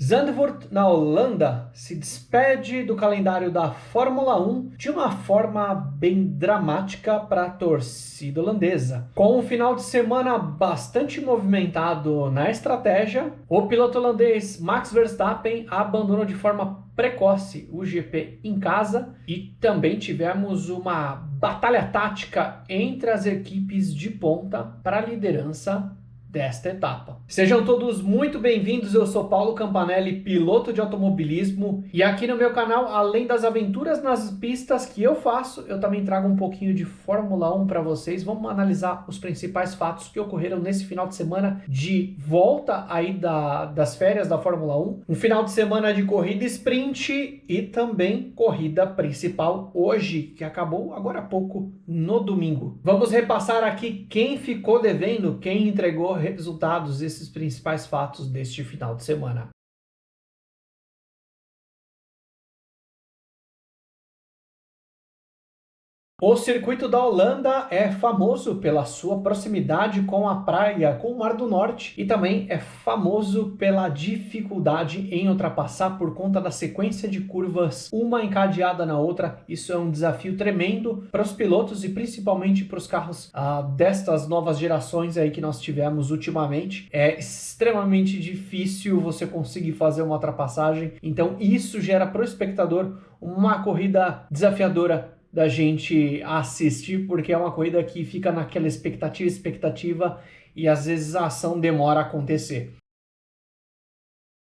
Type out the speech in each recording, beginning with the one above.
Zandvoort, na Holanda, se despede do calendário da Fórmula 1 de uma forma bem dramática para a torcida holandesa. Com um final de semana bastante movimentado na estratégia, o piloto holandês Max Verstappen abandonou de forma precoce o GP em casa e também tivemos uma batalha tática entre as equipes de ponta para a liderança desta etapa. Sejam todos muito bem-vindos, eu sou Paulo Campanelli, piloto de automobilismo, e aqui no meu canal, além das aventuras nas pistas que eu faço, eu também trago um pouquinho de Fórmula 1 para vocês. Vamos analisar os principais fatos que ocorreram nesse final de semana de volta aí das férias da Fórmula 1, um final de semana de corrida sprint e também corrida principal hoje, que acabou agora há pouco no domingo. Vamos repassar aqui quem ficou devendo, quem entregou resultados, esses principais fatos deste final de semana. O circuito da Holanda é famoso pela sua proximidade com a praia, com o Mar do Norte, e também é famoso pela dificuldade em ultrapassar por conta da sequência de curvas, uma encadeada na outra. Isso é um desafio tremendo para os pilotos e principalmente para os carros destas novas gerações aí que nós tivemos ultimamente. É extremamente difícil você conseguir fazer uma ultrapassagem, então isso gera para o espectador uma corrida desafiadora da gente assistir, porque é uma corrida que fica naquela expectativa e às vezes a ação demora a acontecer.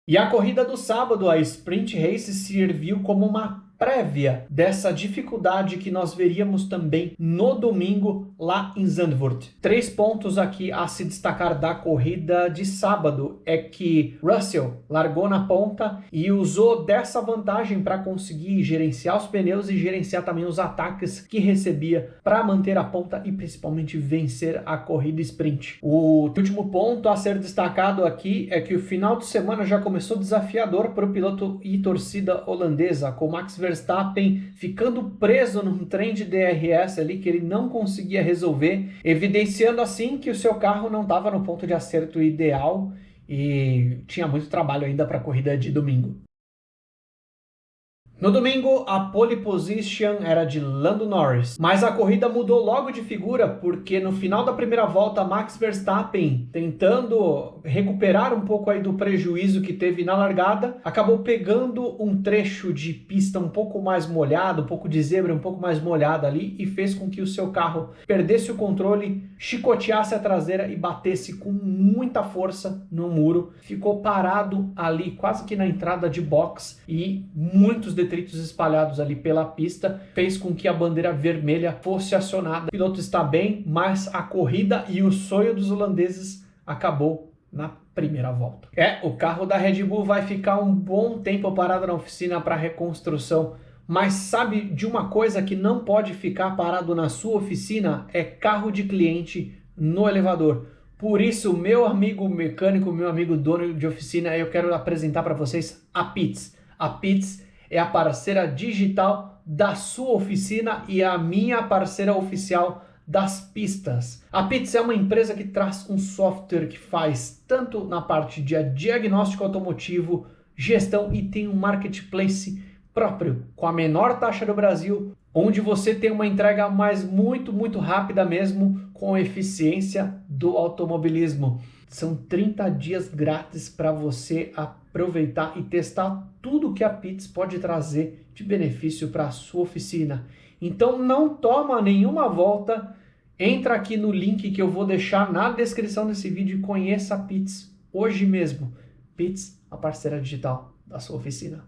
E a corrida do sábado, a Sprint Race, serviu como uma prévia dessa dificuldade que nós veríamos também no domingo lá em Zandvoort. 3 pontos aqui a se destacar da corrida de sábado é que Russell largou na ponta e usou dessa vantagem para conseguir gerenciar os pneus e gerenciar também os ataques que recebia para manter a ponta e principalmente vencer a corrida sprint. O último ponto a ser destacado aqui é que o final de semana já começou desafiador para o piloto e torcida holandesa, com Max Verstappen ficando preso num trem de DRS ali que ele não conseguia resolver, evidenciando assim que o seu carro não estava no ponto de acerto ideal e tinha muito trabalho ainda para a corrida de domingo. No domingo, a pole position era de Lando Norris, mas a corrida mudou logo de figura porque no final da primeira volta, Max Verstappen, tentando recuperar um pouco aí do prejuízo que teve na largada, acabou pegando um trecho de pista um pouco mais molhado, um pouco de zebra um pouco mais molhada ali e fez com que o seu carro perdesse o controle, chicoteasse a traseira e batesse com muita força no muro. Ficou parado ali quase que na entrada de box e muitos detritos espalhados ali pela pista fez com que a bandeira vermelha fosse acionada. O piloto está bem, mas a corrida e o sonho dos holandeses acabou na primeira volta. O carro da Red Bull vai ficar um bom tempo parado na oficina para reconstrução, mas sabe de uma coisa que não pode ficar parado na sua oficina? É carro de cliente no elevador. Por isso, meu amigo mecânico, meu amigo dono de oficina, eu quero apresentar para vocês a Pitts. A Pitts é a parceira digital da sua oficina e a minha parceira oficial das pistas. A Pitts é uma empresa que traz um software que faz tanto na parte de diagnóstico automotivo, gestão e tem um marketplace próprio com a menor taxa do Brasil, onde você tem uma entrega muito rápida mesmo, com eficiência do automobilismo. São 30 dias grátis para você aproveitar e testar tudo que a Pitts pode trazer de benefício para a sua oficina. Então não toma nenhuma volta, entra aqui no link que eu vou deixar na descrição desse vídeo e conheça a Pitts hoje mesmo. Pitts, a parceira digital da sua oficina.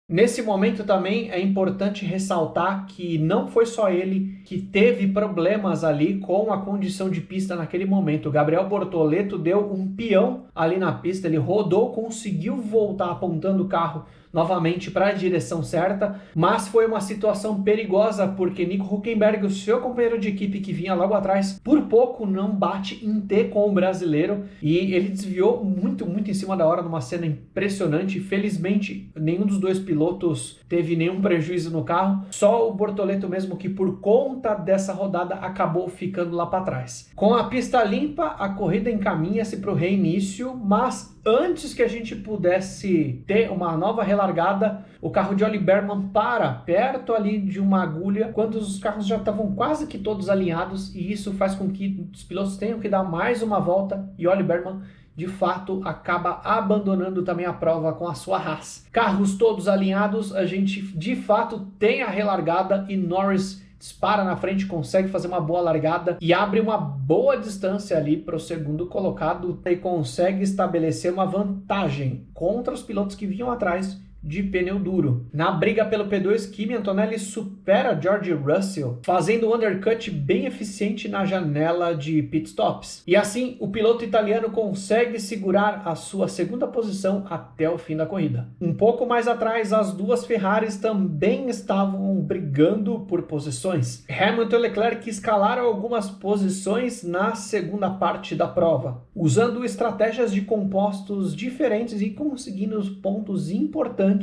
Nesse momento também é importante ressaltar que não foi só ele que teve problemas ali com a condição de pista naquele momento. O Gabriel Bortoleto deu um peão ali na pista, ele rodou, conseguiu voltar apontando o carro novamente para a direção certa, mas foi uma situação perigosa porque Nico Hülkenberg, o seu companheiro de equipe que vinha logo atrás, por pouco não bate em T com o brasileiro e ele desviou muito em cima da hora numa cena impressionante. Felizmente, nenhum dos dois pilotos teve nenhum prejuízo no carro, só o Bortoleto mesmo que por conta dessa rodada acabou ficando lá para trás. Com a pista limpa, a corrida encaminha-se para o reinício, mas antes que a gente pudesse ter uma nova relargada, o carro de Ollie Bearman para perto ali de uma agulha, quando os carros já estavam quase que todos alinhados, e isso faz com que os pilotos tenham que dar mais uma volta, e Ollie Bearman de fato acaba abandonando também a prova com a sua Haas. Carros todos alinhados, a gente de fato tem a relargada e Norris dispara na frente, consegue fazer uma boa largada e abre uma boa distância ali para o segundo colocado e consegue estabelecer uma vantagem contra os pilotos que vinham atrás de pneu duro. Na briga pelo P2, Kimi Antonelli supera George Russell, fazendo um undercut bem eficiente na janela de pitstops. E assim, o piloto italiano consegue segurar a sua segunda posição até o fim da corrida. Um pouco mais atrás, as duas Ferraris também estavam brigando por posições. Hamilton e Leclerc escalaram algumas posições na segunda parte da prova, usando estratégias de compostos diferentes e conseguindo pontos importantes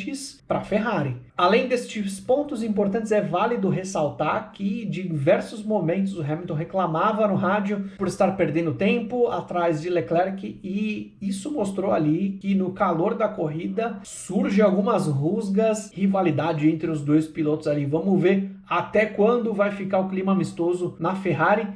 para a Ferrari. Além destes pontos importantes, é válido ressaltar que de diversos momentos o Hamilton reclamava no rádio por estar perdendo tempo atrás de Leclerc e isso mostrou ali que no calor da corrida surge algumas rusgas, rivalidade entre os dois pilotos ali. Vamos ver até quando vai ficar o clima amistoso na Ferrari.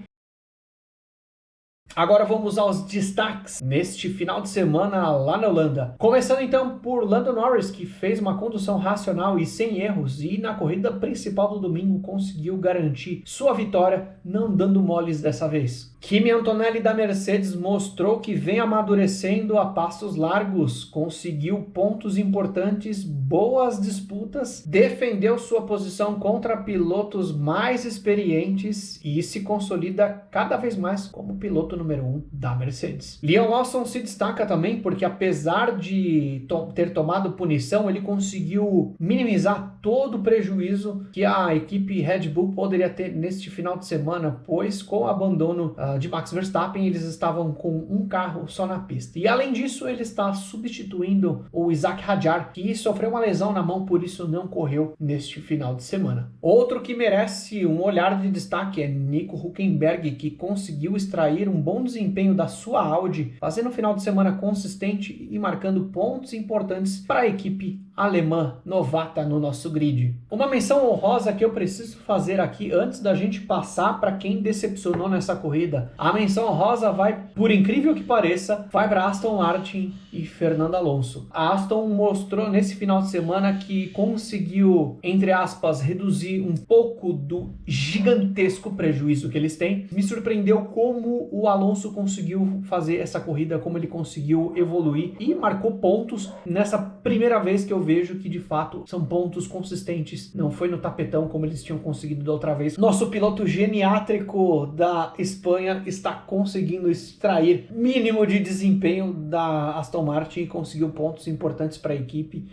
Agora vamos aos destaques neste final de semana lá na Holanda. Começando então por Lando Norris, que fez uma condução racional e sem erros e na corrida principal do domingo conseguiu garantir sua vitória, não dando moles dessa vez. Kimi Antonelli da Mercedes mostrou que vem amadurecendo a passos largos, conseguiu pontos importantes, boas disputas, defendeu sua posição contra pilotos mais experientes e se consolida cada vez mais como piloto número 1 da Mercedes. Liam Lawson se destaca também porque apesar de ter tomado punição, ele conseguiu minimizar todo o prejuízo que a equipe Red Bull poderia ter neste final de semana, pois com o abandono de Max Verstappen, eles estavam com um carro só na pista. E além disso, ele está substituindo o Isaac Hadjar, que sofreu uma lesão na mão, por isso não correu neste final de semana. Outro que merece um olhar de destaque é Nico Hülkenberg, que conseguiu extrair um bom desempenho da sua Audi, fazendo um final de semana consistente e marcando pontos importantes para a equipe alemã novata no nosso grid. Uma menção honrosa que eu preciso fazer aqui antes da gente passar para quem decepcionou nessa corrida. A menção honrosa vai, por incrível que pareça, vai para Aston Martin e Fernando Alonso. A Aston mostrou nesse final de semana que conseguiu, entre aspas, reduzir um pouco do gigantesco prejuízo que eles têm. Me surpreendeu como o Alonso conseguiu fazer essa corrida, como ele conseguiu evoluir e marcou pontos nessa primeira vez que eu vejo que de fato são pontos consistentes, não foi no tapetão como eles tinham conseguido da outra vez. Nosso piloto geriátrico da Espanha está conseguindo extrair mínimo de desempenho da Aston Martin e conseguiu pontos importantes para a equipe.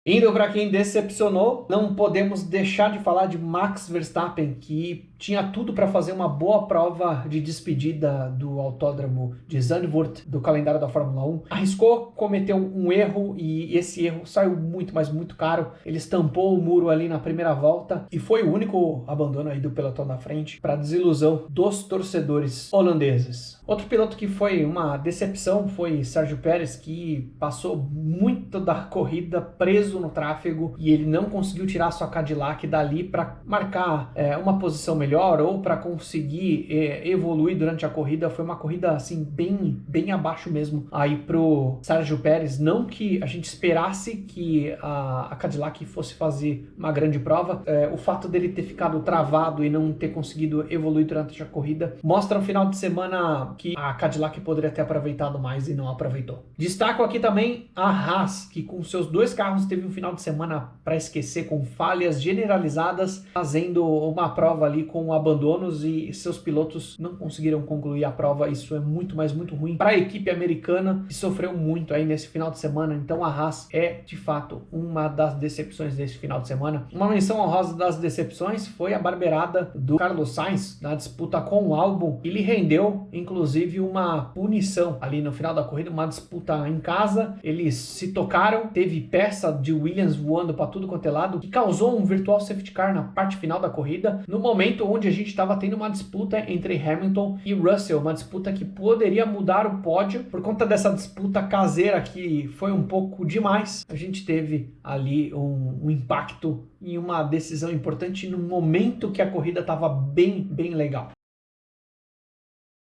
Indo para quem decepcionou, não podemos deixar de falar de Max Verstappen, que tinha tudo para fazer uma boa prova de despedida do autódromo de Zandvoort, do calendário da Fórmula 1. Arriscou, cometeu um erro e esse erro saiu muito, mas muito caro. Ele estampou o muro ali na primeira volta e foi o único abandono aí do pelotão da frente para desilusão dos torcedores holandeses. Outro piloto que foi uma decepção foi Sérgio Pérez, que passou muito da corrida preso no tráfego e ele não conseguiu tirar sua Cadillac dali para marcar uma posição melhor ou para conseguir evoluir durante a corrida. Foi uma corrida assim bem abaixo mesmo aí pro Sérgio Pérez. Não que a gente esperasse que a Cadillac fosse fazer uma grande prova, o fato dele ter ficado travado e não ter conseguido evoluir durante a corrida mostra no final de semana que a Cadillac poderia ter aproveitado mais e não aproveitou. Destaco aqui também a Haas, que com seus dois carros teve um final de semana para esquecer, com falhas generalizadas, fazendo uma prova ali com com abandonos e seus pilotos não conseguiram concluir a prova. Isso é muito, mas muito ruim para a equipe americana, que sofreu muito aí nesse final de semana. Então a Haas é, de fato, uma das decepções desse final de semana. Uma menção honrosa das decepções foi a barbeirada do Carlos Sainz na disputa com o Albon. Ele rendeu, inclusive, uma punição ali no final da corrida, uma disputa em casa. Eles se tocaram, teve peça de Williams voando para tudo quanto é lado, que causou um virtual safety car na parte final da corrida, no momento onde a gente estava tendo uma disputa entre Hamilton e Russell, uma disputa que poderia mudar o pódio. Por conta dessa disputa caseira que foi um pouco demais, a gente teve ali um impacto em uma decisão importante no momento que a corrida estava bem legal.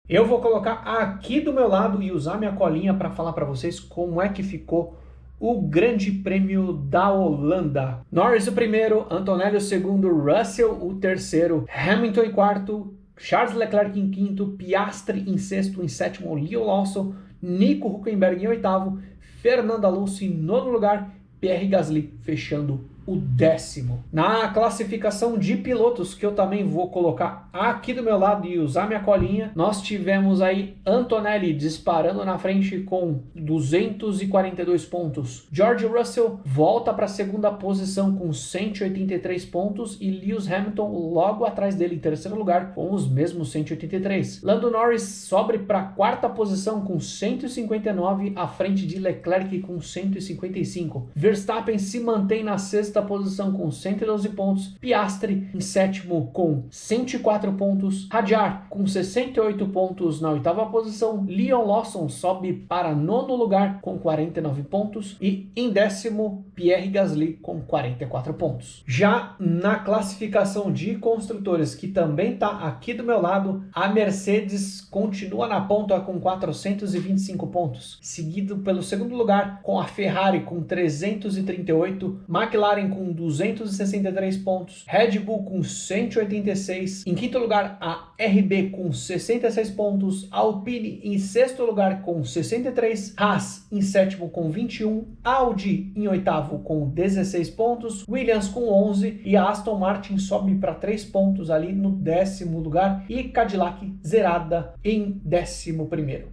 Eu vou colocar aqui do meu lado e usar minha colinha para falar para vocês como é que ficou o Grande Prêmio da Holanda. Norris o primeiro, Antonelli o segundo, Russell o terceiro, Hamilton em quarto, Charles Leclerc em quinto, Piastri em sexto, em sétimo, Leo Lawson, Nico Hülkenberg em oitavo, Fernando Alonso em nono lugar, Pierre Gasly fechando o 10º. Na classificação de pilotos, que eu também vou colocar aqui do meu lado e usar minha colinha, nós tivemos aí Antonelli disparando na frente com 242 pontos. George Russell volta para a segunda posição com 183 pontos e Lewis Hamilton logo atrás dele em terceiro lugar com os mesmos 183. Lando Norris sobe para a quarta posição com 159 à frente de Leclerc com 155. Verstappen se mantém na sexta posição com 112 pontos, Piastri em sétimo com 104 pontos, Hadjar com 68 pontos na oitava posição, Leon Lawson sobe para nono lugar com 49 pontos e em décimo Pierre Gasly com 44 pontos. Já na classificação de construtores, que também está aqui do meu lado, a Mercedes continua na ponta com 425 pontos, seguido pelo segundo lugar com a Ferrari com 338, McLaren com 263 pontos, Red Bull com 186, em quinto lugar a RB com 66 pontos, Alpine em sexto lugar com 63, Haas em sétimo com 21, Audi em oitavo com 16 pontos, Williams com 11 e a Aston Martin sobe para 3 pontos ali no 10º lugar e Cadillac zerada em 11º.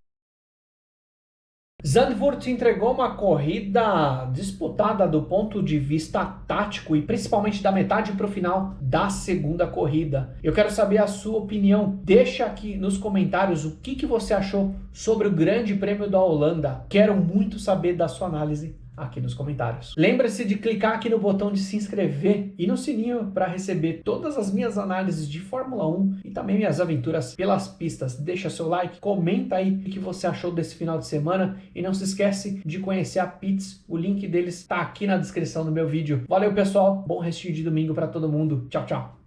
Zandvoort entregou uma corrida disputada do ponto de vista tático e principalmente da metade para o final da segunda corrida. Eu quero saber a sua opinião. Deixa aqui nos comentários o que você achou sobre o Grande Prêmio da Holanda. Quero muito saber da sua análise aqui nos comentários. Lembre-se de clicar aqui no botão de se inscrever e no sininho para receber todas as minhas análises de Fórmula 1 e também minhas aventuras pelas pistas. Deixa seu like, comenta aí o que você achou desse final de semana e não se esquece de conhecer a Pitts. O link deles está aqui na descrição do meu vídeo. Valeu, pessoal. Bom restinho de domingo para todo mundo. Tchau, tchau.